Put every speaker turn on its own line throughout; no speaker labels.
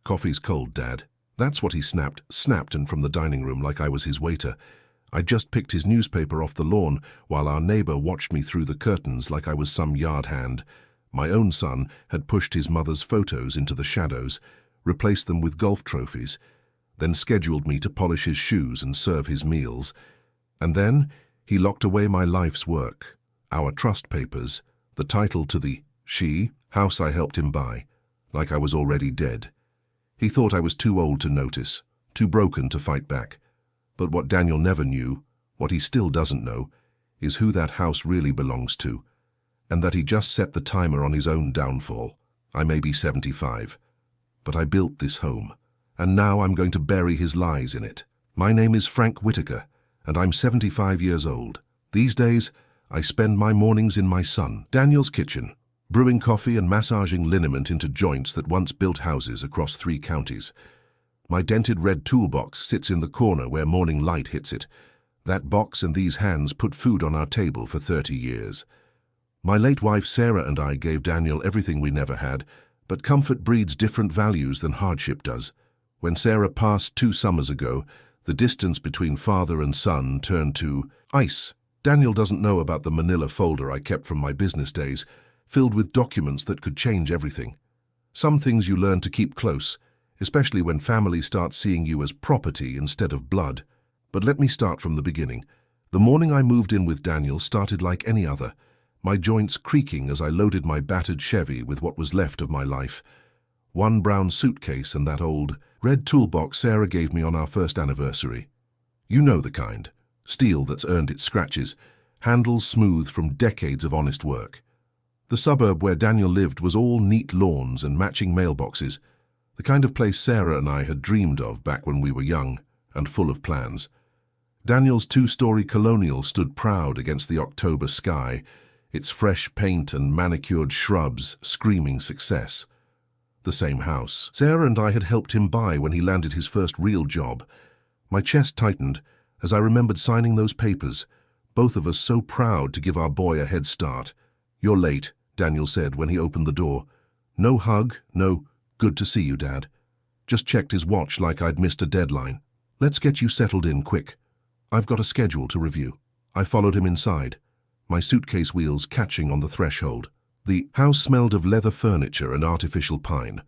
Coffee's cold, Dad. That's what he snapped in from the dining room like I was his waiter. I just picked his newspaper off the lawn while our neighbor watched me through the curtains like I was some yard hand. My own son had pushed his mother's photos into the shadows, replaced them with golf trophies, then scheduled me to polish his shoes and serve his meals. And then he locked away my life's work, our trust papers, the title to the house I helped him buy, like I was already dead. He thought I was too old to notice, too broken to fight back. But what Daniel never knew, what he still doesn't know, is who that house really belongs to, and that he just set the timer on his own downfall. I may be 75, but I built this home, and now I'm going to bury his lies in it. My name is Frank Whitaker, and I'm 75 years old. These days, I spend my mornings in my son, Daniel's kitchen, brewing coffee and massaging liniment into joints that once built houses across 3 counties. My dented red toolbox sits in the corner where morning light hits it. That box and these hands put food on our table for 30 years. My late wife Sarah and I gave Daniel everything we never had, but comfort breeds different values than hardship does. When Sarah passed 2 summers ago, the distance between father and son turned to ice. Daniel doesn't know about the manila folder I kept from my business days, filled with documents that could change everything. Some things you learn to keep close, especially when family starts seeing you as property instead of blood. But let me start from the beginning. The morning I moved in with Daniel started like any other, my joints creaking as I loaded my battered Chevy with what was left of my life. 1 brown suitcase and that old red toolbox Sarah gave me on our first anniversary. You know the kind. Steel that's earned its scratches, handles smooth from decades of honest work. The suburb where Daniel lived was all neat lawns and matching mailboxes, the kind of place Sarah and I had dreamed of back when we were young and full of plans. Daniel's 2-story colonial stood proud against the October sky, its fresh paint and manicured shrubs screaming success. The same house Sarah and I had helped him buy when he landed his first real job. My chest tightened as I remembered signing those papers, both of us so proud to give our boy a head start. "You're late," Daniel said when he opened the door. No hug, no "Good to see you, Dad." Just checked his watch like I'd missed a deadline. "Let's get you settled in quick. I've got a schedule to review." I followed him inside, my suitcase wheels catching on the threshold. The house smelled of leather furniture and artificial pine.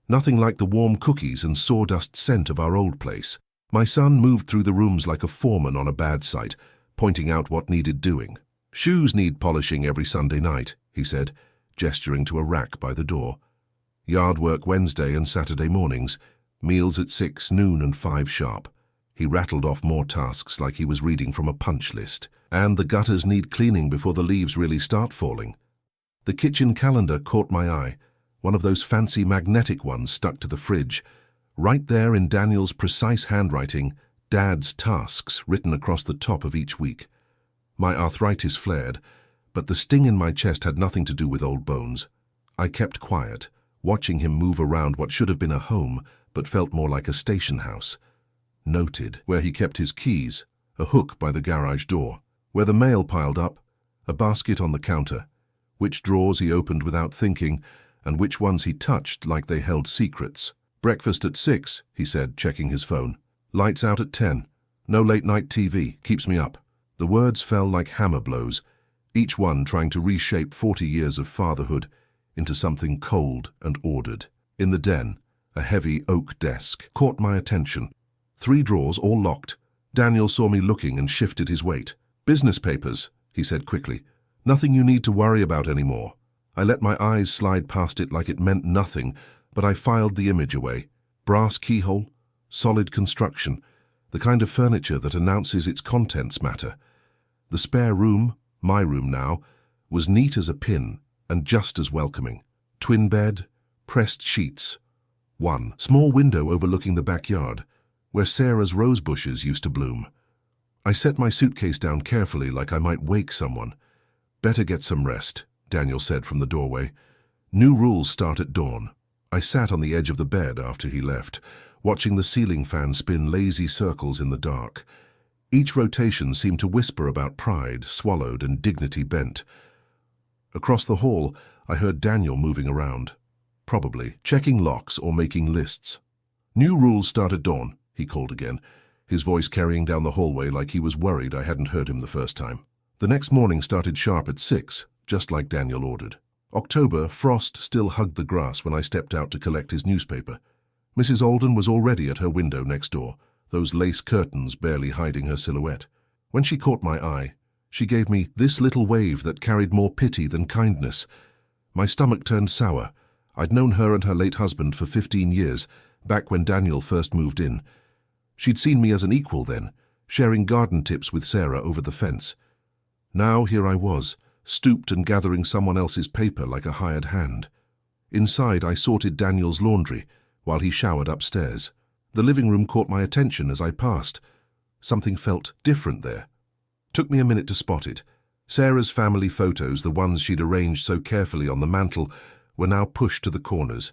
Nothing like the warm cookies and sawdust scent of our old place. My son moved through the rooms like a foreman on a bad site, pointing out what needed doing. "Shoes need polishing every Sunday night," he said, gesturing to a rack by the door. "Yard work Wednesday and Saturday mornings, meals at 6, noon and 5 sharp." He rattled off more tasks like he was reading from a punch list. "And the gutters need cleaning before the leaves really start falling." The kitchen calendar caught my eye, one of those fancy magnetic ones stuck to the fridge. Right there in Daniel's precise handwriting, Dad's tasks written across the top of each week. My arthritis flared, but the sting in my chest had nothing to do with old bones. I kept quiet, watching him move around what should have been a home, but felt more like a station house. Noted where he kept his keys, a hook by the garage door, where the mail piled up, a basket on the counter, which drawers he opened without thinking, and which ones he touched like they held secrets. "Breakfast at 6, he said, checking his phone. "Lights out at 10. No late-night TV, keeps me up." The words fell like hammer blows, each one trying to reshape 40 years of fatherhood into something cold and ordered. In the den, a heavy oak desk caught my attention. 3 drawers, all locked. Daniel saw me looking and shifted his weight. "Business papers," he said quickly. "Nothing you need to worry about anymore." I let my eyes slide past it like it meant nothing, but I filed the image away. Brass keyhole, solid construction, the kind of furniture that announces its contents matter. The spare room, my room now, was neat as a pin and just as welcoming. Twin bed, pressed sheets. 1 small window overlooking the backyard, where Sarah's rose bushes used to bloom. I set my suitcase down carefully like I might wake someone. "Better get some rest," Daniel said from the doorway. "New rules start at dawn." I sat on the edge of the bed after he left, watching the ceiling fan spin lazy circles in the dark. Each rotation seemed to whisper about pride swallowed and dignity bent. Across the hall, I heard Daniel moving around. Probably checking locks or making lists. New rules start at dawn, he called again, his voice carrying down the hallway like he was worried I hadn't heard him the first time. The next morning started sharp at 6, just like Daniel ordered. October, frost still hugged the grass when I stepped out to collect his newspaper. Mrs. Alden was already at her window next door, those lace curtains barely hiding her silhouette. When she caught my eye, she gave me this little wave that carried more pity than kindness. My stomach turned sour. I'd known her and her late husband for 15 years, back when Daniel first moved in. She'd seen me as an equal then, sharing garden tips with Sarah over the fence. Now here I was, stooped and gathering someone else's paper like a hired hand. Inside, I sorted Daniel's laundry while he showered upstairs. The living room caught my attention as I passed. Something felt different there. Took me a minute to spot it. Sarah's family photos, the ones she'd arranged so carefully on the mantel, were now pushed to the corners.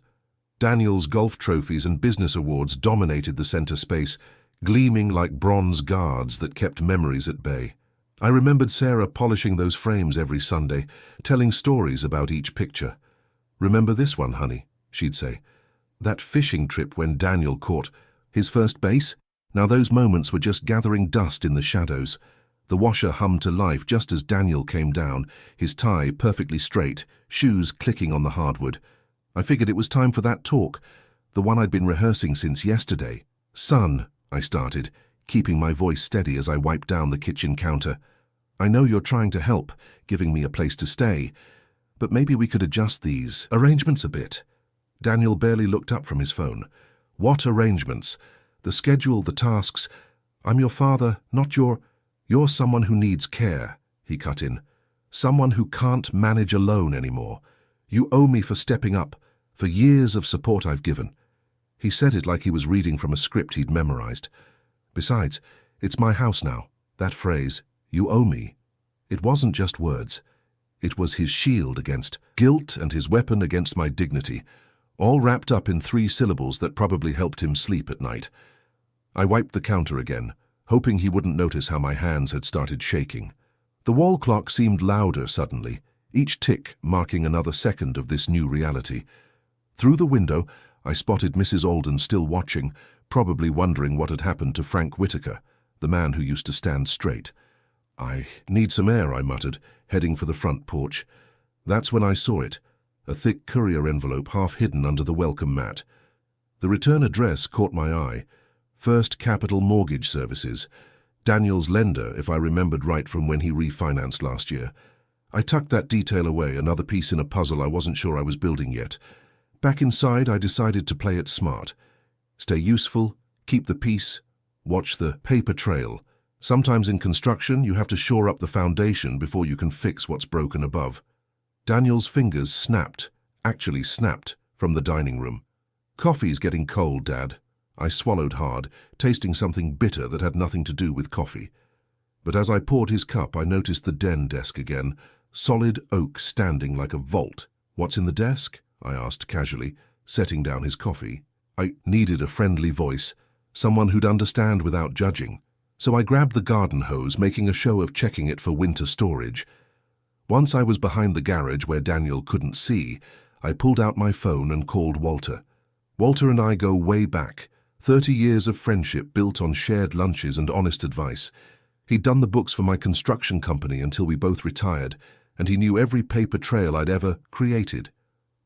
Daniel's golf trophies and business awards dominated the center space, gleaming like bronze guards that kept memories at bay. I remembered Sarah polishing those frames every Sunday, telling stories about each picture. "Remember this one, honey," she'd say. "That fishing trip when Daniel caught his first base?" Now those moments were just gathering dust in the shadows. The washer hummed to life just as Daniel came down, his tie perfectly straight, shoes clicking on the hardwood. I figured it was time for that talk, the one I'd been rehearsing since yesterday. "Son," I started, keeping my voice steady as I wiped down the kitchen counter. "I know you're trying to help, giving me a place to stay, but maybe we could adjust these arrangements a bit." Daniel barely looked up from his phone. "What arrangements? The schedule, the tasks. I'm your father, not your... You're someone who needs care," he cut in. "Someone who can't manage alone anymore. You owe me for stepping up, for years of support I've given." He said it like he was reading from a script he'd memorized. "Besides, it's my house now." That phrase, "you owe me," it wasn't just words. It was his shield against guilt and his weapon against my dignity, all wrapped up in 3 syllables that probably helped him sleep at night. I wiped the counter again, hoping he wouldn't notice how my hands had started shaking. The wall clock seemed louder suddenly, each tick marking another second of this new reality. Through the window, I spotted Mrs. Alden still watching, probably wondering what had happened to Frank Whitaker, the man who used to stand straight. "I need some air," I muttered, heading for the front porch. That's when I saw it, a thick courier envelope half hidden under the welcome mat. The return address caught my eye. First Capital Mortgage Services, Daniel's lender, if I remembered right from when he refinanced last year. I tucked that detail away, another piece in a puzzle I wasn't sure I was building yet. Back inside, I decided to play it smart. Stay useful, keep the peace, watch the paper trail. Sometimes in construction, you have to shore up the foundation before you can fix what's broken above. Daniel's fingers snapped, actually snapped, from the dining room. "Coffee's getting cold, Dad." I swallowed hard, tasting something bitter that had nothing to do with coffee. But as I poured his cup, I noticed the den desk again, solid oak standing like a vault. "What's in the desk?" I asked casually, setting down his coffee. I needed a friendly voice, someone who'd understand without judging. So I grabbed the garden hose, making a show of checking it for winter storage. Once I was behind the garage where Daniel couldn't see, I pulled out my phone and called Walter. Walter and I go way back, 30 years of friendship built on shared lunches and honest advice. He'd done the books for my construction company until we both retired, and he knew every paper trail I'd ever created.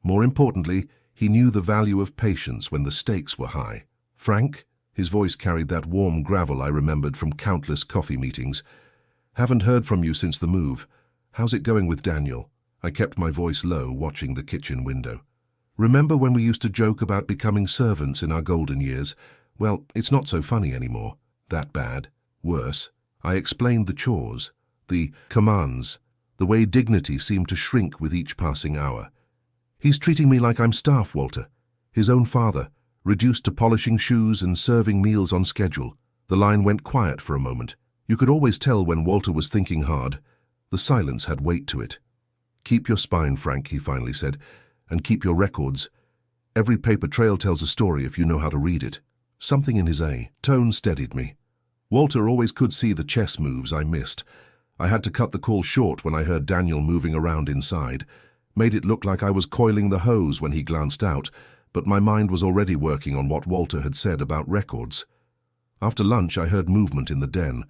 More importantly, he knew the value of patience when the stakes were high. "Frank?" His voice carried that warm gravel I remembered from countless coffee meetings. "Haven't heard from you since the move. How's it going with Daniel?" I kept my voice low, watching the kitchen window. "Remember when we used to joke about becoming servants in our golden years? Well, it's not so funny anymore. That bad. Worse. I explained the chores, the commands, the way dignity seemed to shrink with each passing hour. He's treating me like I'm staff, Walter. His own father, reduced to polishing shoes and serving meals on schedule." The line went quiet for a moment. You could always tell when Walter was thinking hard. The silence had weight to it. "Keep your spine, Frank," he finally said, "and keep your records. Every paper trail tells a story if you know how to read it." Something in his tone steadied me. Walter always could see the chess moves I missed. I had to cut the call short when I heard Daniel moving around inside. made it look like I was coiling the hose when he glanced out, but my mind was already working on what Walter had said about records. After lunch, I heard movement in the den.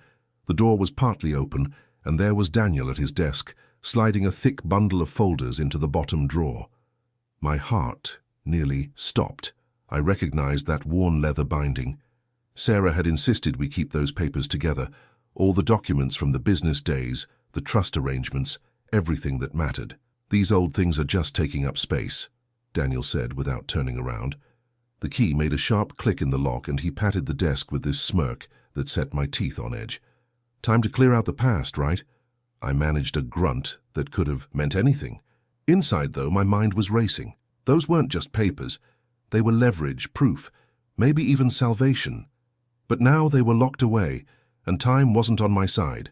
The door was partly open, and there was Daniel at his desk, sliding a thick bundle of folders into the bottom drawer. My heart nearly stopped. I recognized that worn leather binding. Sarah had insisted we keep those papers together, all the documents from the business days, the trust arrangements, everything that mattered. "These old things are just taking up space," Daniel said without turning around. The key made a sharp click in the lock, and he patted the desk with this smirk that set my teeth on edge. "Time to clear out the past, right?" I managed a grunt that could have meant anything. Inside, though, my mind was racing. Those weren't just papers. They were leverage, proof, maybe even salvation. But now they were locked away, and time wasn't on my side.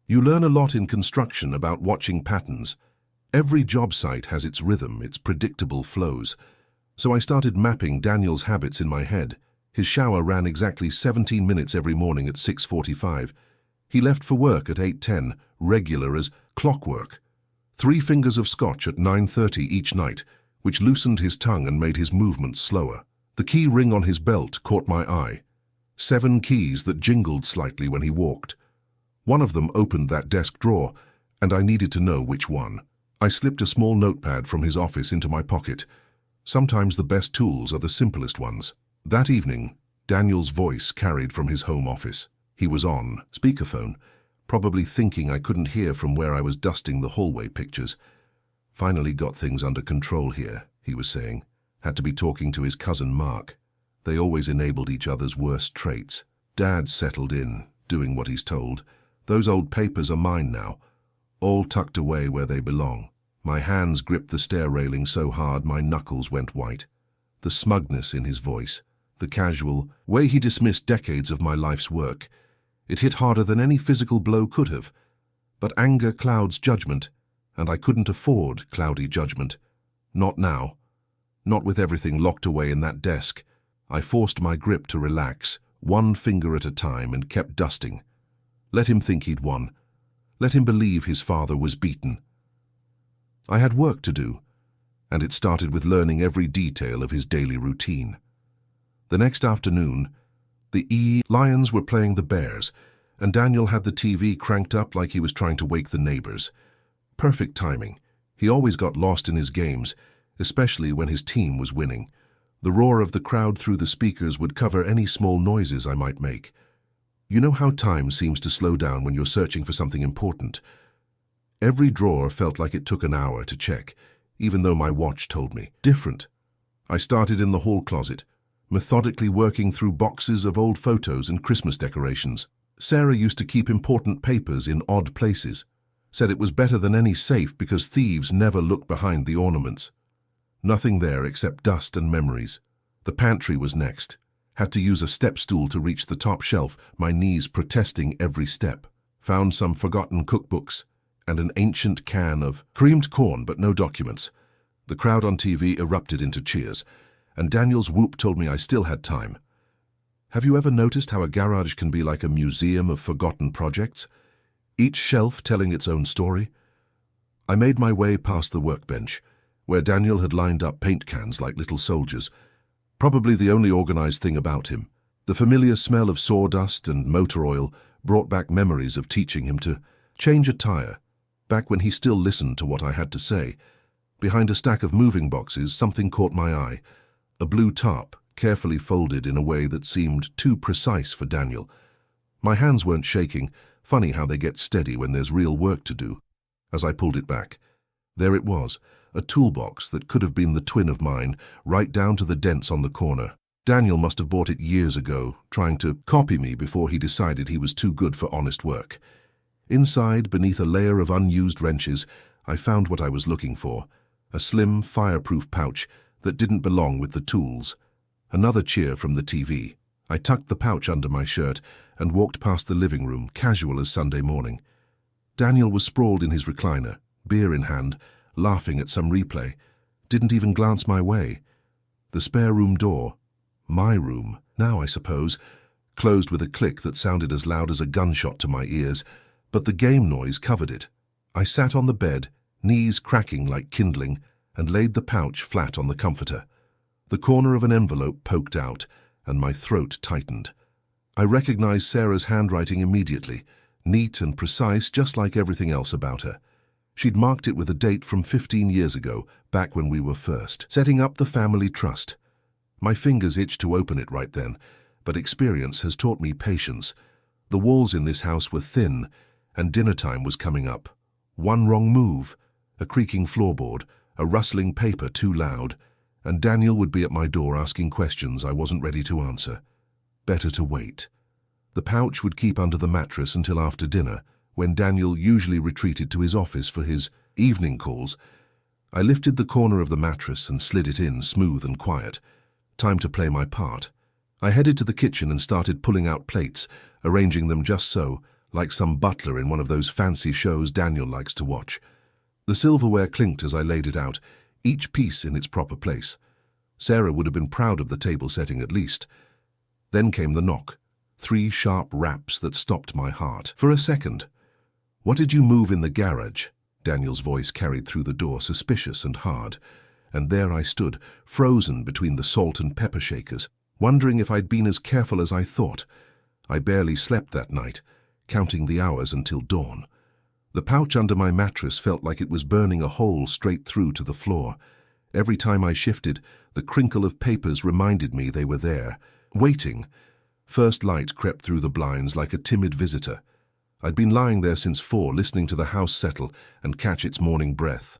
You learn a lot in construction about watching patterns. Every job site has its rhythm, its predictable flows. So I started mapping Daniel's habits in my head. His shower ran exactly 17 minutes every morning at 6:45. He left for work at 8:10, regular as clockwork. 3 fingers of scotch at 9:30 each night, which loosened his tongue and made his movements slower. The key ring on his belt caught my eye. 7 keys that jingled slightly when he walked. One of them opened that desk drawer, and I needed to know which one. I slipped a small notepad from his office into my pocket. Sometimes the best tools are the simplest ones. That evening, Daniel's voice carried from his home office. He was on speakerphone, probably thinking I couldn't hear from where I was dusting the hallway pictures. "Finally got things under control here," he was saying. Had to be talking to his cousin Mark. They always enabled each other's worst traits. Dad's settled in, doing what he's told. Those old papers are mine now, all tucked away where they belong. My hands gripped the stair railing so hard my knuckles went white. The smugness in his voice, the casual way he dismissed decades of my life's work. It hit harder than any physical blow could have. But anger clouds judgment, and I couldn't afford cloudy judgment. Not now. Not with everything locked away in that desk. I forced my grip to relax, 1 finger at a time, and kept dusting. Let him think he'd won. Let him believe his father was beaten. I had work to do, and it started with learning every detail of his daily routine. The next afternoon, the Lions were playing the Bears, and Daniel had the TV cranked up like he was trying to wake the neighbors. Perfect timing. He always got lost in his games, especially when his team was winning. The roar of the crowd through the speakers would cover any small noises I might make. You know how time seems to slow down when you're searching for something important? Every drawer felt like it took an hour to check, even though my watch told me different. I started in the hall closet, methodically working through boxes of old photos and Christmas decorations. Sarah used to keep important papers in odd places. Said it was better than any safe because thieves never looked behind the ornaments. Nothing there except dust and memories. The pantry was next. Had to use a step stool to reach the top shelf, my knees protesting every step. Found some forgotten cookbooks and an ancient can of creamed corn, but no documents. The crowd on TV erupted into cheers, and Daniel's whoop told me I still had time. Have you ever noticed how a garage can be like a museum of forgotten projects? Each shelf telling its own story? I made my way past the workbench, where Daniel had lined up paint cans like little soldiers, probably the only organized thing about him. The familiar smell of sawdust and motor oil brought back memories of teaching him to change a tire, back when he still listened to what I had to say. Behind a stack of moving boxes, something caught my eye. A blue tarp, carefully folded in a way that seemed too precise for Daniel. My hands weren't shaking. Funny how they get steady when there's real work to do. As I pulled it back, there it was, a toolbox that could have been the twin of mine, right down to the dents on the corner. Daniel must have bought it years ago, trying to copy me before he decided he was too good for honest work. Inside, beneath a layer of unused wrenches, I found what I was looking for, a slim, fireproof pouch that didn't belong with the tools. Another cheer from the TV. I tucked the pouch under my shirt and walked past the living room, casual as Sunday morning. Daniel was sprawled in his recliner, beer in hand, laughing at some replay. Didn't even glance my way. The spare room door, my room, now I suppose, closed with a click that sounded as loud as a gunshot to my ears, but the game noise covered it. I sat on the bed, knees cracking like kindling, and laid the pouch flat on the comforter. The corner of an envelope poked out, and my throat tightened. I recognized Sarah's handwriting immediately, neat and precise just like everything else about her. She'd marked it with a date from 15 years ago, back when we were first setting up the family trust. My fingers itched to open it right then, but experience has taught me patience. The walls in this house were thin, and dinner time was coming up. One wrong move, a creaking floorboard, a rustling paper too loud, and Daniel would be at my door asking questions I wasn't ready to answer. Better to wait. The pouch would keep under the mattress until after dinner, when Daniel usually retreated to his office for his evening calls. I lifted the corner of the mattress and slid it in, smooth and quiet. Time to play my part. I headed to the kitchen and started pulling out plates, arranging them just so, like some butler in one of those fancy shows Daniel likes to watch. The silverware clinked as I laid it out, each piece in its proper place. Sarah would have been proud of the table setting at least. Then came the knock. 3 sharp raps that stopped my heart. For a second. "What did you move in the garage?" Daniel's voice carried through the door, suspicious and hard. And there I stood, frozen between the salt and pepper shakers, wondering if I'd been as careful as I thought. I barely slept that night, counting the hours until dawn. The pouch under my mattress felt like it was burning a hole straight through to the floor. Every time I shifted, the crinkle of papers reminded me they were there, waiting. First light crept through the blinds like a timid visitor. I'd been lying there since 4, listening to the house settle and catch its morning breath.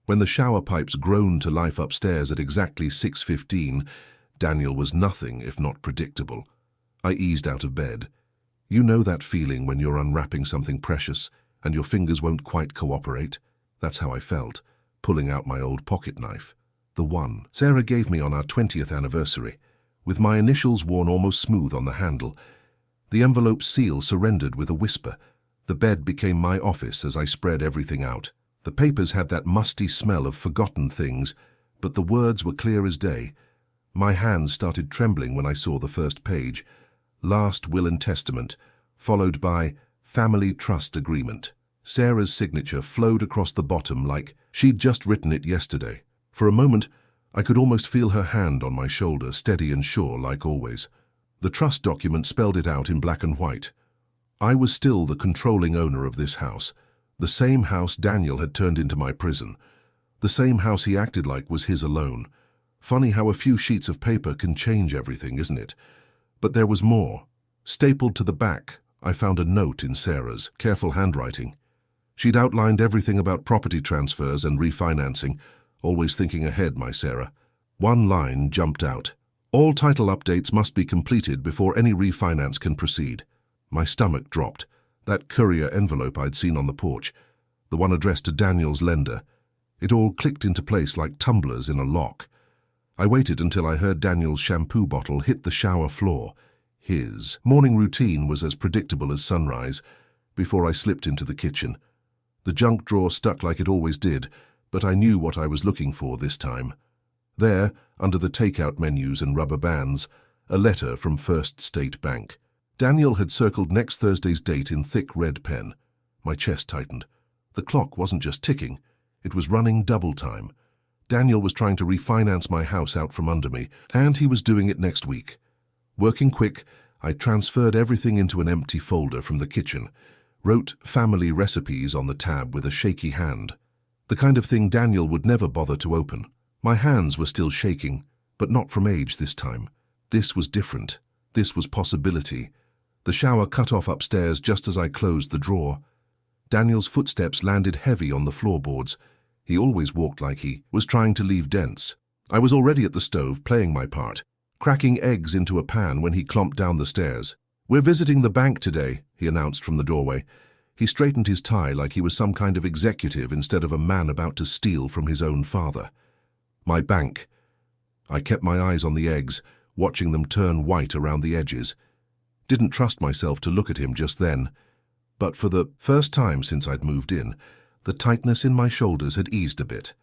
When the shower pipes groaned to life upstairs at exactly 6:15, Daniel was nothing if not predictable. I eased out of bed. You know that feeling when you're unwrapping something precious and your fingers won't quite cooperate? That's how I felt, pulling out my old pocket knife. The one Sarah gave me on our 20th anniversary, with my initials worn almost smooth on the handle. The envelope's seal surrendered with a whisper. The bed became my office as I spread everything out. The papers had that musty smell of forgotten things, but the words were clear as day. My hands started trembling when I saw the first page. Last Will and Testament, followed by Family Trust Agreement. Sarah's signature flowed across the bottom like she'd just written it yesterday. For a moment, I could almost feel her hand on my shoulder, steady and sure like always. The trust document spelled it out in black and white. I was still the controlling owner of this house, the same house Daniel had turned into my prison, the same house he acted like was his alone. Funny how a few sheets of paper can change everything, isn't it? But there was more. Stapled to the back, I found a note in Sarah's careful handwriting. She'd outlined everything about property transfers and refinancing, always thinking ahead, my Sarah. One line jumped out. All title updates must be completed before any refinance can proceed. My stomach dropped. That courier envelope I'd seen on the porch, the one addressed to Daniel's lender. It all clicked into place like tumblers in a lock. I waited until I heard Daniel's shampoo bottle hit the shower floor. His morning routine was as predictable as sunrise, before I slipped into the kitchen. The junk drawer stuck like it always did, but I knew what I was looking for this time. There, under the takeout menus and rubber bands, a letter from First State Bank. Daniel had circled next Thursday's date in thick red pen. My chest tightened. The clock wasn't just ticking, it was running double time. Daniel was trying to refinance my house out from under me, and he was doing it next week. Working quick, I transferred everything into an empty folder from the kitchen, wrote family recipes on the tab with a shaky hand. The kind of thing Daniel would never bother to open. My hands were still shaking, but not from age this time. This was different. This was possibility. The shower cut off upstairs just as I closed the drawer. Daniel's footsteps landed heavy on the floorboards. He always walked like he was trying to leave dents. I was already at the stove, playing my part, cracking eggs into a pan when he clomped down the stairs. "We're visiting the bank today," he announced from the doorway. He straightened his tie like he was some kind of executive instead of a man about to steal from his own father. My bank. I kept my eyes on the eggs, watching them turn white around the edges. Didn't trust myself to look at him just then. But for the first time since I'd moved in, the tightness in my shoulders had eased a bit.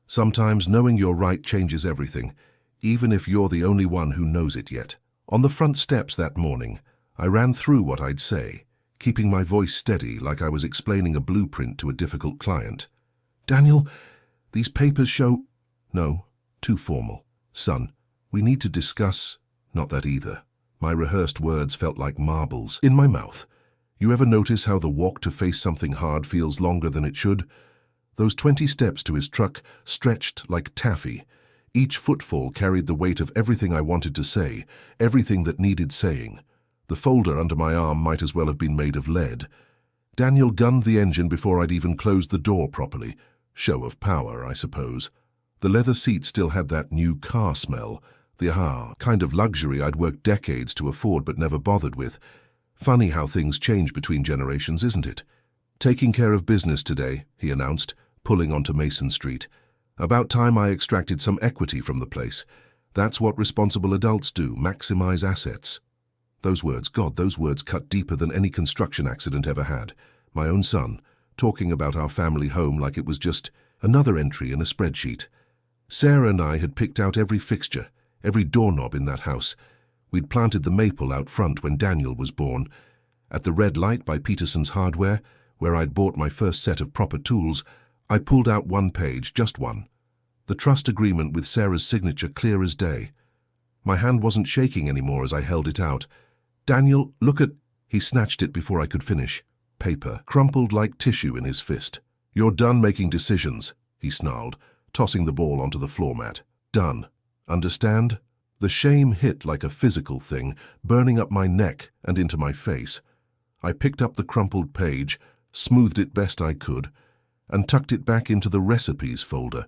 Sometimes knowing you're right changes everything, even if you're the only one who knows it yet. On the front steps that morning, I ran through what I'd say, keeping my voice steady like I was explaining a blueprint to a difficult client. Daniel, these papers show... No, too formal. Son, we need to discuss... Not that either. My rehearsed words felt like marbles in my mouth. You ever notice how the walk to face something hard feels longer than it should? Those 20 steps to his truck stretched like taffy. Each footfall carried the weight of everything I wanted to say, everything that needed saying. The folder under my arm might as well have been made of lead. Daniel gunned the engine before I'd even closed the door properly. Show of power, I suppose. The leather seat still had that new car smell, the kind of luxury I'd worked decades to afford but never bothered with. Funny how things change between generations, isn't it? Taking care of business today, he announced, pulling onto Mason Street. About time I extracted some equity from the place. That's what responsible adults do, maximize assets. Those words cut deeper than any construction accident ever had. My own son, talking about our family home like it was just another entry in a spreadsheet. Sarah and I had picked out every fixture, every doorknob in that house. We'd planted the maple out front when Daniel was born. At the red light by Peterson's Hardware, where I'd bought my first set of proper tools, I pulled out one page, just one. The trust agreement with Sarah's signature clear as day. My hand wasn't shaking anymore as I held it out. Daniel, look at... He snatched it before I could finish. Paper, crumpled like tissue in his fist. You're done making decisions, he snarled, tossing the ball onto the floor mat. Done. Understand? The shame hit like a physical thing, burning up my neck and into my face. I picked up the crumpled page, smoothed it best I could, and tucked it back into the recipes folder.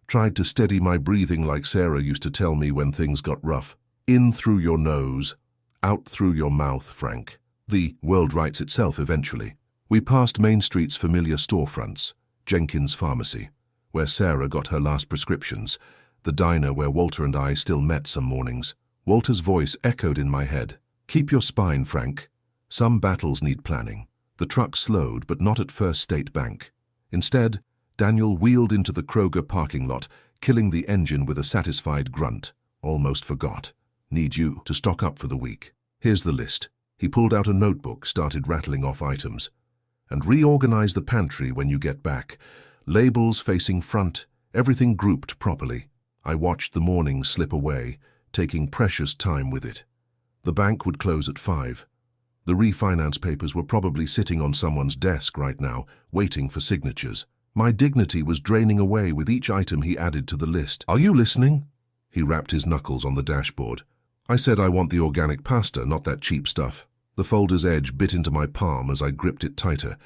Tried to steady my breathing like Sarah used to tell me when things got rough. In through your nose, out through your mouth, Frank. The world writes itself eventually. We passed Main Street's familiar storefronts, Jenkins Pharmacy, where Sarah got her last prescriptions, the diner where Walter and I still met some mornings. Walter's voice echoed in my head. Keep your spine, Frank. Some battles need planning. The truck slowed, but not at First State Bank. Instead, Daniel wheeled into the Kroger parking lot, killing the engine with a satisfied grunt. Almost forgot. Need you to stock up for the week. Here's the list. He pulled out a notebook, started rattling off items. And reorganize the pantry when you get back. Labels facing front, everything grouped properly. I watched the morning slip away, taking precious time with it. The bank would close at 5. The refinance papers were probably sitting on someone's desk right now, waiting for signatures. My dignity was draining away with each item he added to the list. Are you listening? He rapped his knuckles on the dashboard. I said I want the organic pasta, not that cheap stuff. The folder's edge bit into my palm as I gripped it tighter.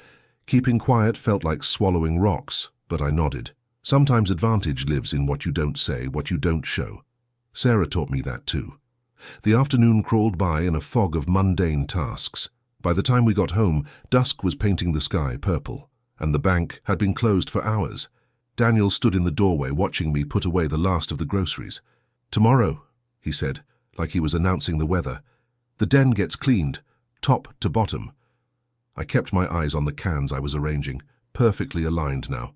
Keeping quiet felt like swallowing rocks, but I nodded. Sometimes advantage lives in what you don't say, what you don't show. Sarah taught me that too. The afternoon crawled by in a fog of mundane tasks. By the time we got home, dusk was painting the sky purple, and the bank had been closed for hours. Daniel stood in the doorway watching me put away the last of the groceries. Tomorrow, he said, like he was announcing the weather. The den gets cleaned, top to bottom. I kept my eyes on the cans I was arranging, perfectly aligned now,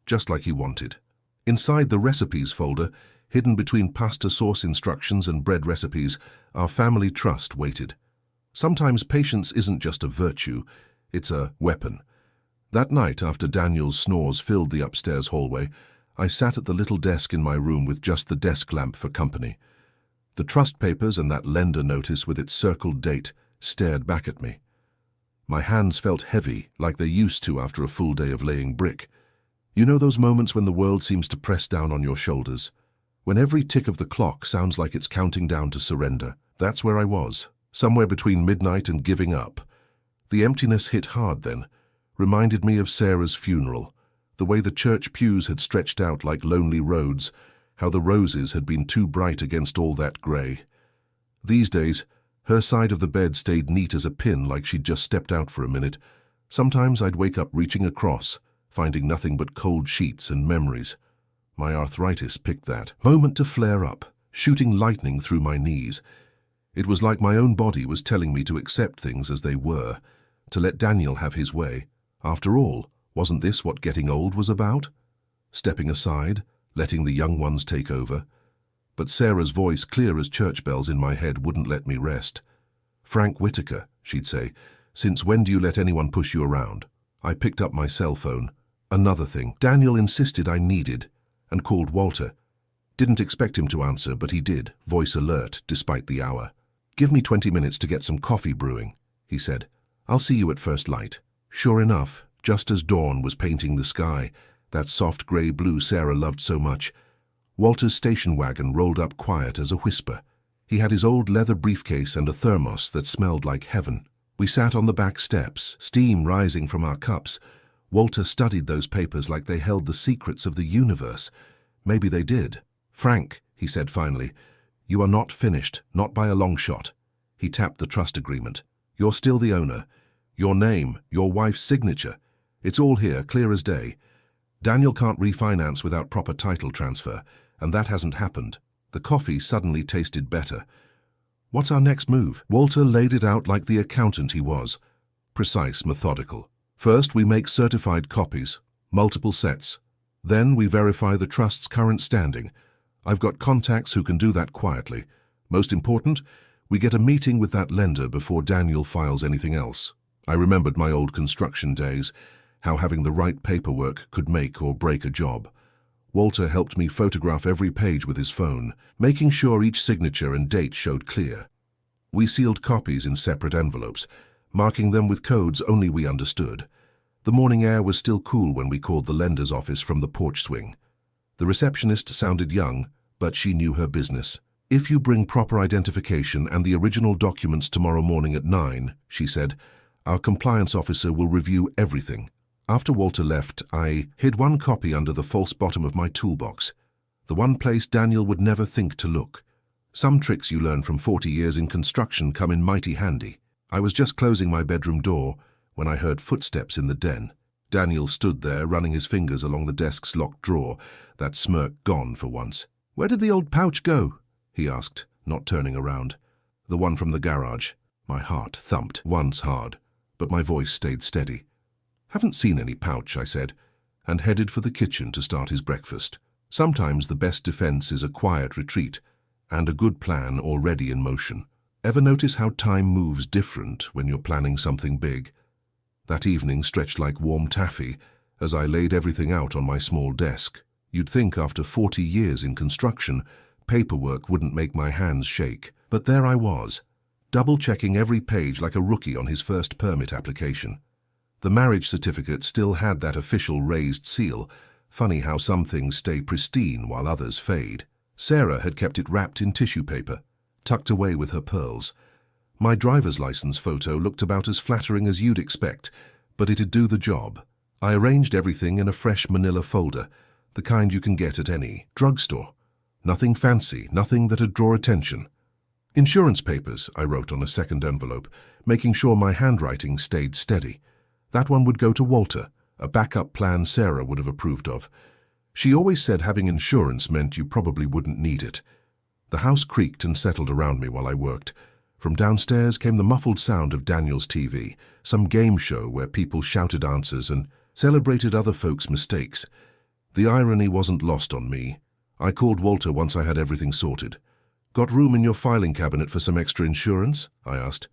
just like he wanted. Inside the recipes folder, hidden between pasta sauce instructions and bread recipes, our family trust waited. Sometimes patience isn't just a virtue, it's a weapon. That night, after Daniel's snores filled the upstairs hallway, I sat at the little desk in my room with just the desk lamp for company. The trust papers and that lender notice with its circled date stared back at me. My hands felt heavy, like they used to after a full day of laying brick. You know those moments when the world seems to press down on your shoulders? When every tick of the clock sounds like it's counting down to surrender. That's where I was, somewhere between midnight and giving up. The emptiness hit hard then, reminded me of Sarah's funeral, the way the church pews had stretched out like lonely roads, how the roses had been too bright against all that grey. These days, her side of the bed stayed neat as a pin like she'd just stepped out for a minute. Sometimes I'd wake up reaching across, finding nothing but cold sheets and memories. My arthritis picked that moment to flare up, shooting lightning through my knees. It was like my own body was telling me to accept things as they were, to let Daniel have his way. After all, wasn't this what getting old was about? Stepping aside, letting the young ones take over. But Sarah's voice, clear as church bells in my head, wouldn't let me rest. Frank Whitaker, she'd say, since when do you let anyone push you around? I picked up my cell phone. Another thing Daniel insisted I needed, and called Walter. Didn't expect him to answer, but he did, voice alert, despite the hour. "Give me 20 minutes to get some coffee brewing," he said. "I'll see you at first light." Sure enough, just as dawn was painting the sky, that soft grey blue Sarah loved so much, Walter's station wagon rolled up quiet as a whisper. He had his old leather briefcase and a thermos that smelled like heaven. We sat on the back steps, steam rising from our cups. Walter studied those papers like they held the secrets of the universe. Maybe they did. "Frank," he said finally, "you are not finished, not by a long shot." He tapped the trust agreement. "You're still the owner. Your name, your wife's signature. It's all here, clear as day. Daniel can't refinance without proper title transfer, and that hasn't happened." The coffee suddenly tasted better. "What's our next move?" Walter laid it out like the accountant he was. Precise, methodical. "First, we make certified copies, multiple sets. Then we verify the trust's current standing. I've got contacts who can do that quietly. Most important, we get a meeting with that lender before Daniel files anything else." I remembered my old construction days, how having the right paperwork could make or break a job. Walter helped me photograph every page with his phone, making sure each signature and date showed clear. We sealed copies in separate envelopes, marking them with codes only we understood. The morning air was still cool when we called the lender's office from the porch swing. The receptionist sounded young, but she knew her business. "If you bring proper identification and the original documents tomorrow morning at 9, she said, "our compliance officer will review everything." After Walter left, I hid one copy under the false bottom of my toolbox, the one place Daniel would never think to look. Some tricks you learn from 40 years in construction come in mighty handy. I was just closing my bedroom door when I heard footsteps in the den. Daniel stood there, running his fingers along the desk's locked drawer, that smirk gone for once. "Where did the old pouch go?" he asked, not turning around. "The one from the garage." My heart thumped once hard, but my voice stayed steady. "Haven't seen any pouch," I said, and headed for the kitchen to start his breakfast. Sometimes the best defense is a quiet retreat, and a good plan already in motion. Ever notice how time moves different when you're planning something big? That evening stretched like warm taffy as I laid everything out on my small desk. You'd think after 40 years in construction, paperwork wouldn't make my hands shake. But there I was, double-checking every page like a rookie on his first permit application. The marriage certificate still had that official raised seal. Funny how some things stay pristine while others fade. Sarah had kept it wrapped in tissue paper, tucked away with her pearls. My driver's license photo looked about as flattering as you'd expect, but it'd do the job. I arranged everything in a fresh manila folder, the kind you can get at any drugstore. Nothing fancy, nothing that'd draw attention. "Insurance papers," I wrote on a second envelope, making sure my handwriting stayed steady. That one would go to Walter, a backup plan Sarah would have approved of. She always said having insurance meant you probably wouldn't need it. The house creaked and settled around me while I worked. From downstairs came the muffled sound of Daniel's TV, some game show where people shouted answers and celebrated other folks' mistakes. The irony wasn't lost on me. I called Walter once I had everything sorted. "Got room in your filing cabinet for some extra insurance?" I asked.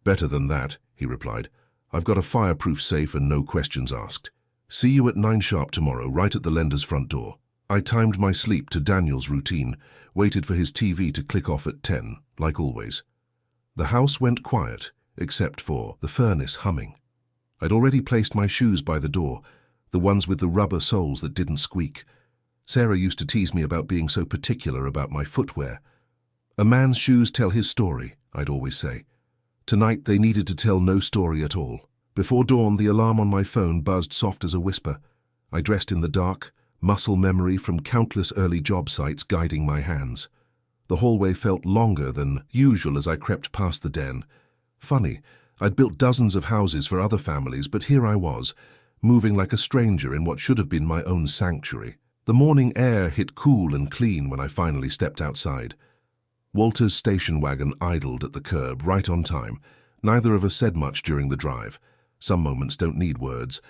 "Better than that," he replied. "I've got a fireproof safe and no questions asked. See you at 9 sharp tomorrow, right at the lender's front door." I timed my sleep to Daniel's routine, waited for his TV to click off at 10, like always. The house went quiet, except for the furnace humming. I'd already placed my shoes by the door, the ones with the rubber soles that didn't squeak. Sarah used to tease me about being so particular about my footwear. "A man's shoes tell his story," I'd always say. Tonight they needed to tell no story at all. Before dawn, the alarm on my phone buzzed soft as a whisper. I dressed in the dark, muscle memory from countless early job sites guiding my hands. The hallway felt longer than usual as I crept past the den. Funny, I'd built dozens of houses for other families, but here I was, moving like a stranger in what should have been my own sanctuary. The morning air hit cool and clean when I finally stepped outside. Walter's station wagon idled at the curb, right on time. Neither of us said much during the drive. Some moments don't need words.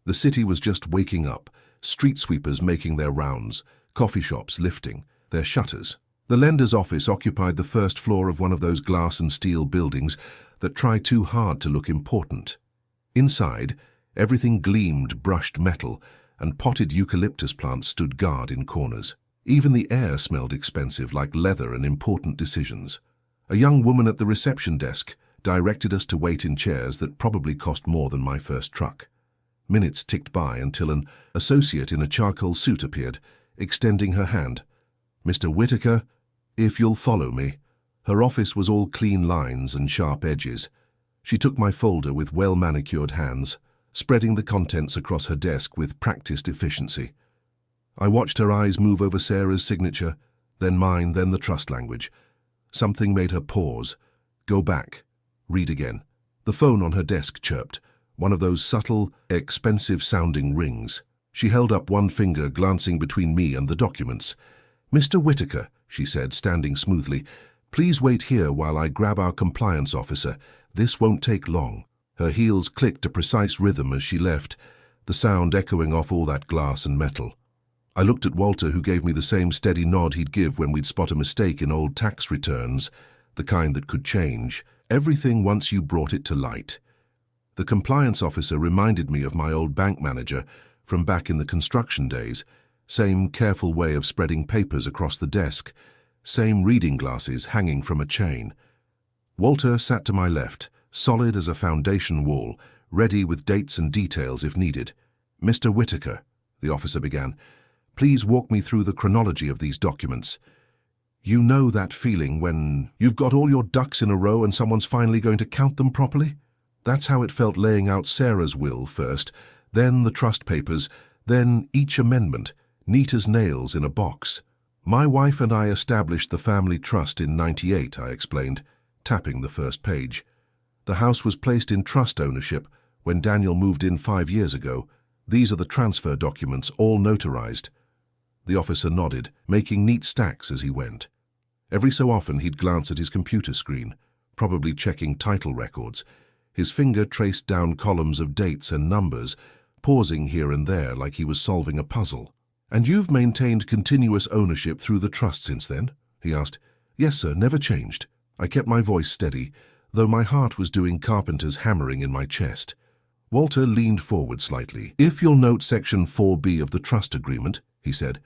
The city was just waking up, street sweepers making their rounds, coffee shops lifting their shutters. The lender's office occupied the first floor of one of those glass and steel buildings that try too hard to look important. Inside, everything gleamed brushed metal, and potted eucalyptus plants stood guard in corners. Even the air smelled expensive, like leather and important decisions. A young woman at the reception desk directed us to wait in chairs that probably cost more than my first truck. Minutes ticked by until an associate in a charcoal suit appeared, extending her hand. "Mr. Whitaker, if you'll follow me." Her office was all clean lines and sharp edges. She took my folder with well-manicured hands, spreading the contents across her desk with practiced efficiency. I watched her eyes move over Sarah's signature, then mine, then the trust language. Something made her pause, go back, read again. The phone on her desk chirped, one of those subtle, expensive-sounding rings. She held up one finger, glancing between me and the documents. "Mr. Whitaker," she said, standing smoothly, "please wait here while I grab our compliance officer. This won't take long." Her heels clicked a precise rhythm as she left, the sound echoing off all that glass and metal. I looked at Walter, who gave me the same steady nod he'd give when we'd spot a mistake in old tax returns, the kind that could change everything once you brought it to light. The compliance officer reminded me of my old bank manager from back in the construction days, same careful way of spreading papers across the desk, same reading glasses hanging from a chain. Walter sat to my left, solid as a foundation wall, ready with dates and details if needed. "Mr. Whitaker," the officer began, "please walk me through the chronology of these documents. You know that feeling when you've got all your ducks in a row and someone's finally going to count them properly? That's how it felt laying out Sarah's will first, then the trust papers, then each amendment, neat as nails in a box. My wife and I established the family trust in '98, I explained, tapping the first page. The house was placed in trust ownership when Daniel moved in 5 years ago. These are the transfer documents, all notarized." The officer nodded, making neat stacks as he went. Every so often he'd glance at his computer screen, probably checking title records. His finger traced down columns of dates and numbers, pausing here and there like he was solving a puzzle. "And you've maintained continuous ownership through the trust since then?" he asked. "Yes, sir, never changed." I kept my voice steady, though my heart was doing carpenter's hammering in my chest. Walter leaned forward slightly. "If you'll note Section 4B of the trust agreement," he said,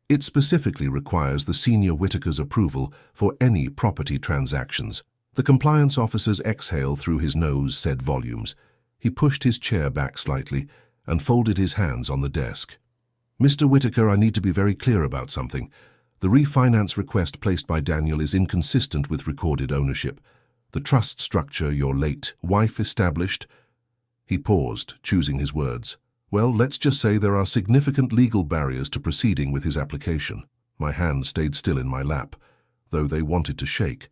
"it specifically requires the senior Whitaker's approval for any property transactions." The compliance officer's exhale through his nose said volumes. He pushed his chair back slightly and folded his hands on the desk. "Mr. Whitaker, I need to be very clear about something. The refinance request placed by Daniel is inconsistent with recorded ownership. The trust structure your late wife established—" He paused, choosing his words. "Well, let's just say there are significant legal barriers to proceeding with his application." My hands stayed still in my lap, though they wanted to shake.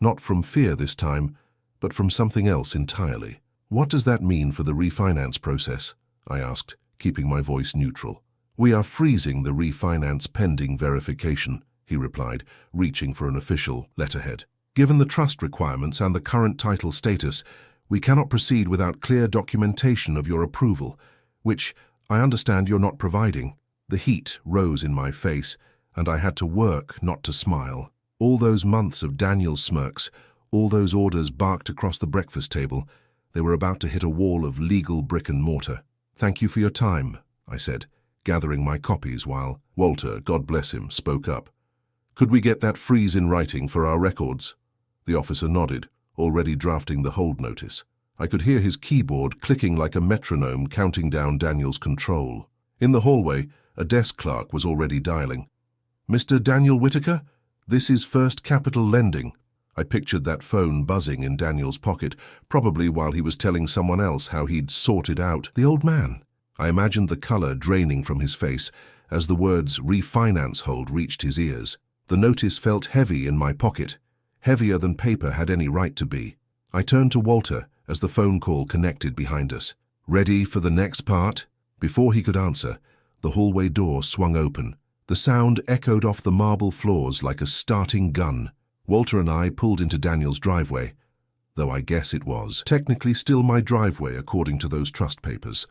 Not from fear this time, but from something else entirely. "What does that mean for the refinance process?" I asked, keeping my voice neutral. "We are freezing the refinance pending verification," he replied, reaching for an official letterhead. "Given the trust requirements and the current title status, we cannot proceed without clear documentation of your approval, which I understand you're not providing." The heat rose in my face, and I had to work not to smile. All those months of Daniel's smirks, all those orders barked across the breakfast table, they were about to hit a wall of legal brick and mortar. "Thank you for your time," I said, gathering my copies while Walter, God bless him, spoke up. "Could we get that freeze in writing for our records?" The officer nodded, already drafting the hold notice. I could hear his keyboard clicking like a metronome, counting down Daniel's control. In the hallway, a desk clerk was already dialing. "Mr. Daniel Whitaker? This is First Capital Lending." I pictured that phone buzzing in Daniel's pocket, probably while he was telling someone else how he'd sorted out the old man. I imagined the color draining from his face as the words refinance hold reached his ears. The notice felt heavy in my pocket, heavier than paper had any right to be. I turned to Walter as the phone call connected behind us. "Ready for the next part?" Before he could answer, the hallway door swung open. The sound echoed off the marble floors like a starting gun. Walter and I pulled into Daniel's driveway, though I guess it was technically still my driveway according to those trust papers.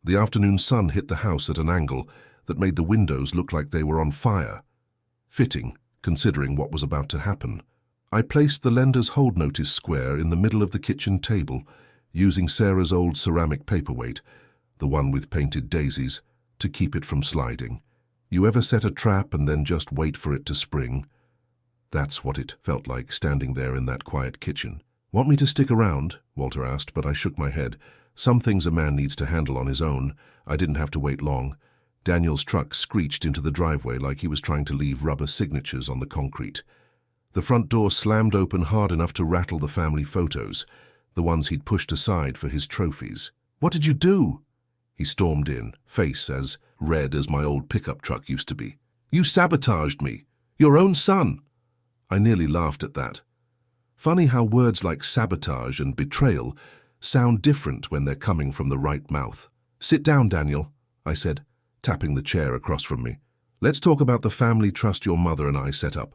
The afternoon sun hit the house at an angle that made the windows look like they were on fire. Fitting, considering what was about to happen. I placed the lender's hold notice square in the middle of the kitchen table, using Sarah's old ceramic paperweight, the one with painted daisies, to keep it from sliding. You ever set a trap and then just wait for it to spring? That's what it felt like standing there in that quiet kitchen. "Want me to stick around?" Walter asked, but I shook my head. Some things a man needs to handle on his own. I didn't have to wait long. Daniel's truck screeched into the driveway like he was trying to leave rubber signatures on the concrete. The front door slammed open hard enough to rattle the family photos, the ones he'd pushed aside for his trophies. "What did you do?" He stormed in, face as red as my old pickup truck used to be. "You sabotaged me! Your own son!" I nearly laughed at that. Funny how words like sabotage and betrayal sound different when they're coming from the right mouth. "Sit down, Daniel," I said, tapping the chair across from me. "Let's talk about the family trust your mother and I set up.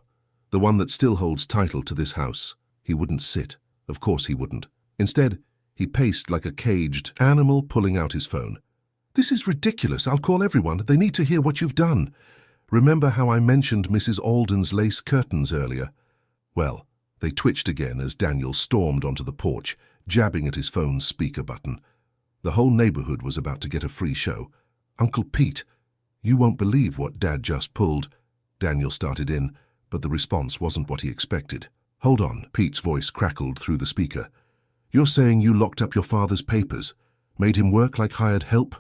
The one that still holds title to this house." He wouldn't sit. Of course he wouldn't. Instead, he paced like a caged animal pulling out his phone. "This is ridiculous. I'll call everyone. They need to hear what you've done. Remember how I mentioned Mrs. Alden's lace curtains earlier?" Well, they twitched again as Daniel stormed onto the porch, jabbing at his phone's speaker button. The whole neighborhood was about to get a free show. "Uncle Pete, you won't believe what Dad just pulled." Daniel started in, but the response wasn't what he expected. "Hold on," Pete's voice crackled through the speaker. "You're saying you locked up your father's papers, made him work like hired help?"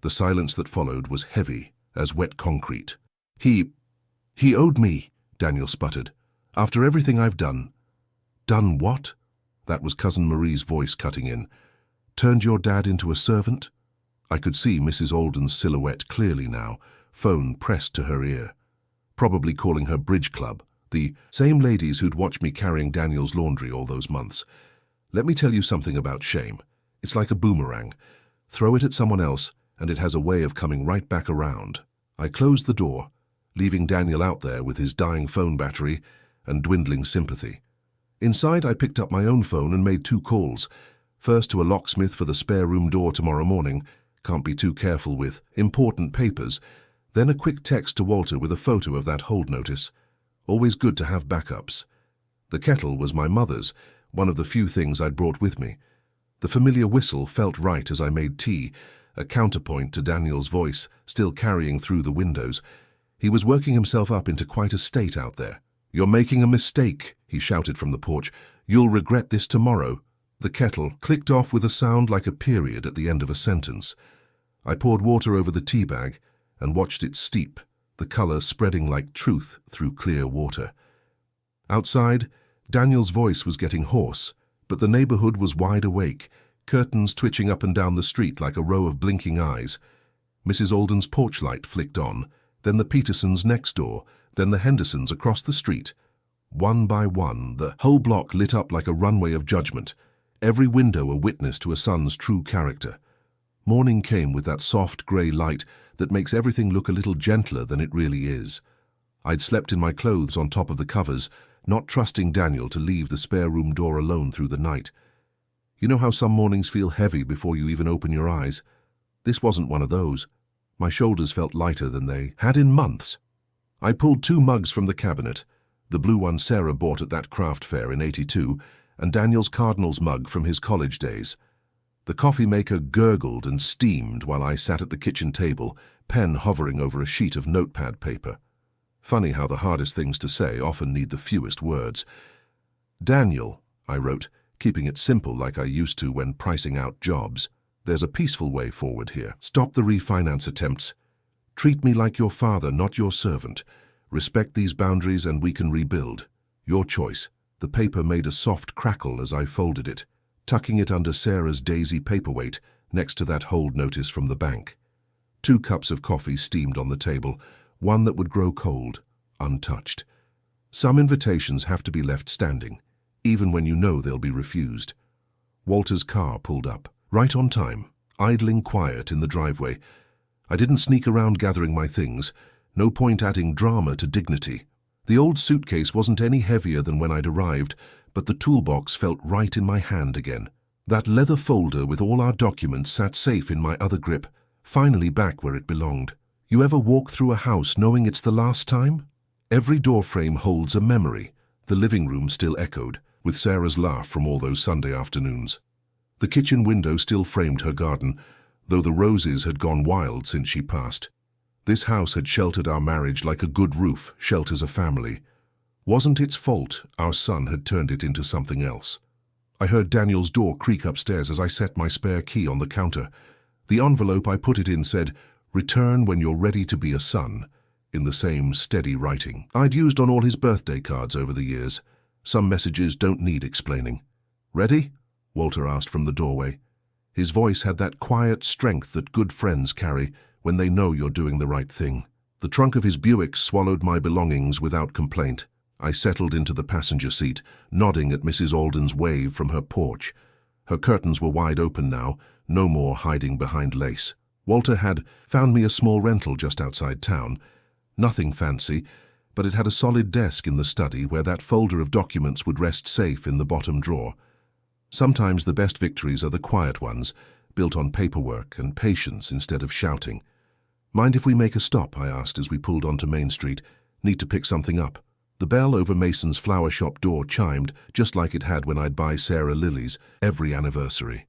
The silence that followed was heavy as wet concrete. He owed me," Daniel sputtered. "After everything I've done." "Done what?" That was Cousin Marie's voice cutting in. "Turned your dad into a servant?" I could see Mrs. Alden's silhouette clearly now, phone pressed to her ear. Probably calling her bridge club, the same ladies who'd watched me carrying Daniel's laundry all those months. Let me tell you something about shame. It's like a boomerang. Throw it at someone else, and it has a way of coming right back around. I closed the door, leaving Daniel out there with his dying phone battery and dwindling sympathy. Inside, I picked up my own phone and made 2 calls. First to a locksmith for the spare room door tomorrow morning. Can't be too careful with important papers. Then a quick text to Walter with a photo of that hold notice. Always good to have backups. The kettle was my mother's, one of the few things I'd brought with me. The familiar whistle felt right as I made tea, a counterpoint to Daniel's voice still carrying through the windows. He was working himself up into quite a state out there. "You're making a mistake," he shouted from the porch. "You'll regret this tomorrow." The kettle clicked off with a sound like a period at the end of a sentence. I poured water over the tea bag and watched it steep, the color spreading like truth through clear water. Outside, Daniel's voice was getting hoarse, but the neighborhood was wide awake, curtains twitching up and down the street like a row of blinking eyes. Mrs. Alden's porch light flicked on, then the Petersons next door, then the Hendersons across the street. One by one, the whole block lit up like a runway of judgment, every window a witness to a son's true character. Morning came with that soft grey light that makes everything look a little gentler than it really is. I'd slept in my clothes on top of the covers, not trusting Daniel to leave the spare room door alone through the night. You know how some mornings feel heavy before you even open your eyes? This wasn't one of those. My shoulders felt lighter than they had in months. I pulled 2 mugs from the cabinet, the blue one Sarah bought at that craft fair in '82, and Daniel's Cardinals mug from his college days. The coffee maker gurgled and steamed while I sat at the kitchen table, pen hovering over a sheet of notepad paper. Funny how the hardest things to say often need the fewest words. "Daniel," I wrote, keeping it simple like I used to when pricing out jobs. "There's a peaceful way forward here. Stop the refinance attempts. Treat me like your father, not your servant. Respect these boundaries and we can rebuild. Your choice." The paper made a soft crackle as I folded it, tucking it under Sarah's daisy paperweight next to that hold notice from the bank. 2 cups of coffee steamed on the table, one that would grow cold, untouched. Some invitations have to be left standing, even when you know they'll be refused. Walter's car pulled up, right on time, idling quiet in the driveway. I didn't sneak around gathering my things. No point adding drama to dignity. The old suitcase wasn't any heavier than when I'd arrived, but the toolbox felt right in my hand again. That leather folder with all our documents sat safe in my other grip, finally back where it belonged. You ever walk through a house knowing it's the last time? Every doorframe holds a memory. The living room still echoed, with Sarah's laugh from all those Sunday afternoons. The kitchen window still framed her garden, though the roses had gone wild since she passed. This house had sheltered our marriage like a good roof shelters a family. Wasn't its fault our son had turned it into something else. I heard Daniel's door creak upstairs as I set my spare key on the counter. The envelope I put it in said, "Return when you're ready to be a son," in the same steady writing I'd used on all his birthday cards over the years. Some messages don't need explaining. "Ready?" Walter asked from the doorway. His voice had that quiet strength that good friends carry when they know you're doing the right thing. The trunk of his Buick swallowed my belongings without complaint. I settled into the passenger seat, nodding at Mrs. Alden's wave from her porch. Her curtains were wide open now, no more hiding behind lace. Walter had found me a small rental just outside town. Nothing fancy, but it had a solid desk in the study where that folder of documents would rest safe in the bottom drawer. Sometimes the best victories are the quiet ones, built on paperwork and patience instead of shouting. "Mind if we make a stop?" I asked as we pulled onto Main Street. "Need to pick something up." The bell over Mason's flower shop door chimed, just like it had when I'd buy Sarah lilies every anniversary.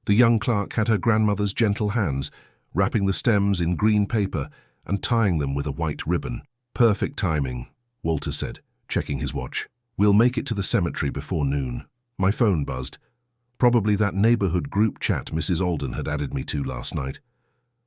The young clerk had her grandmother's gentle hands, wrapping the stems in green paper and tying them with a white ribbon. "Perfect timing," Walter said, checking his watch. "We'll make it to the cemetery before noon." My phone buzzed. Probably that neighborhood group chat Mrs. Alden had added me to last night.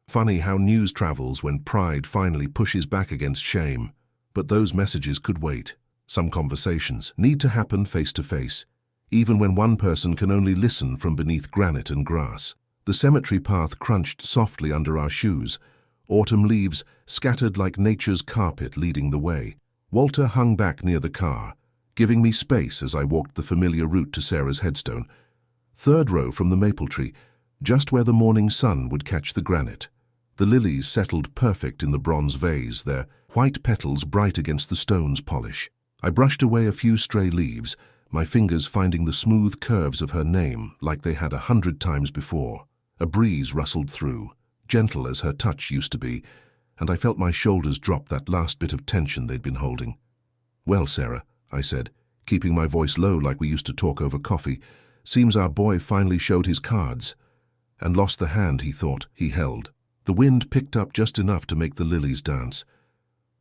Funny how news travels when pride finally pushes back against shame. But those messages could wait. Some conversations need to happen face to face, even when one person can only listen from beneath granite and grass. The cemetery path crunched softly under our shoes, autumn leaves scattered like nature's carpet leading the way. Walter hung back near the car, giving me space as I walked the familiar route to Sarah's headstone. Third row from the maple tree, just where the morning sun would catch the granite. The lilies settled perfect in the bronze vase, their white petals bright against the stone's polish. I brushed away a few stray leaves, my fingers finding the smooth curves of her name like they had 100 times before. A breeze rustled through, gentle as her touch used to be, and I felt my shoulders drop that last bit of tension they'd been holding. "Well, Sarah," I said, keeping my voice low like we used to talk over coffee, "seems our boy finally showed his cards," and lost the hand he thought he held. The wind picked up just enough to make the lilies dance.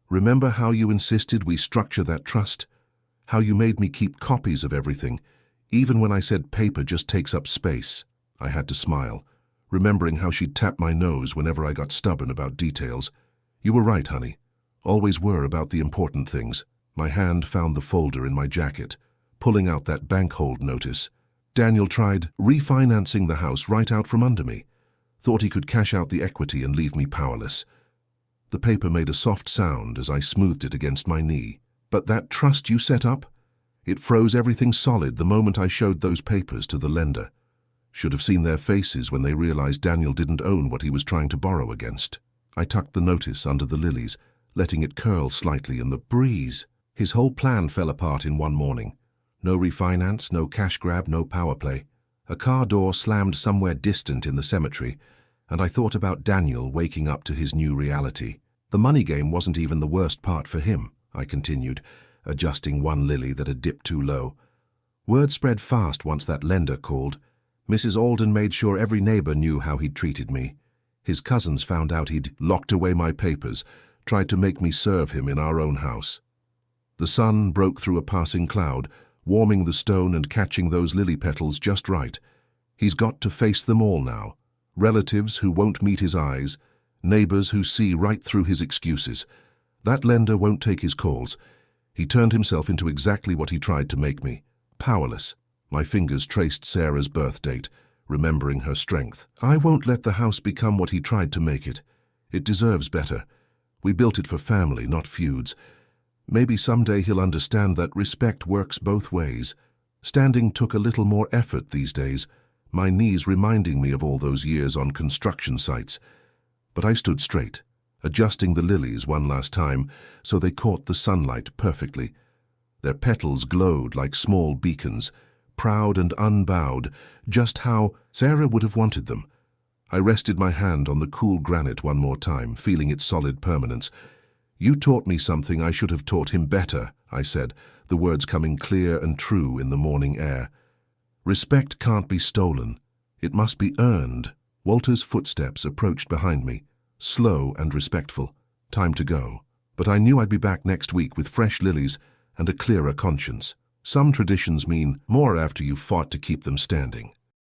"Remember how you insisted we structure that trust? How you made me keep copies of everything, even when I said paper just takes up space?" I had to smile, remembering how she'd tap my nose whenever I got stubborn about details. "You were right, honey. Always were about the important things." My hand found the folder in my jacket, pulling out that bank hold notice. Daniel tried refinancing the house right out from under me. Thought he could cash out the equity and leave me powerless. The paper made a soft sound as I smoothed it against my knee. "But that trust you set up? It froze everything solid the moment I showed those papers to the lender. Should have seen their faces when they realized Daniel didn't own what he was trying to borrow against." I tucked the notice under the lilies, letting it curl slightly in the breeze. His whole plan fell apart in one morning. No refinance, no cash grab, no power play. A car door slammed somewhere distant in the cemetery, and I thought about Daniel waking up to his new reality. "The money game wasn't even the worst part for him," I continued, adjusting one lily that had dipped too low. "Word spread fast once that lender called. Mrs. Alden made sure every neighbor knew how he'd treated me. His cousins found out he'd locked away my papers, tried to make me serve him in our own house." The sun broke through a passing cloud, warming the stone and catching those lily petals just right. He's got to face them all now. Relatives who won't meet his eyes, neighbors who see right through his excuses. That lender won't take his calls. He turned himself into exactly what he tried to make me. Powerless. My fingers traced Sarah's birth date, remembering her strength. "I won't let the house become what he tried to make it. It deserves better. We built it for family, not feuds. Maybe someday he'll understand that respect works both ways." Standing took a little more effort these days, my knees reminding me of all those years on construction sites. But I stood straight, adjusting the lilies one last time so they caught the sunlight perfectly. Their petals glowed like small beacons, proud and unbowed, just how Sarah would have wanted them. I rested my hand on the cool granite one more time, feeling its solid permanence. "You taught me something I should have taught him better," I said, the words coming clear and true in the morning air. "Respect can't be stolen. It must be earned, Walter's footsteps approached behind me, slow and respectful. Time to go. But I knew I'd be back next week with fresh lilies and a clearer conscience. Some traditions mean more after you've fought to keep them standing.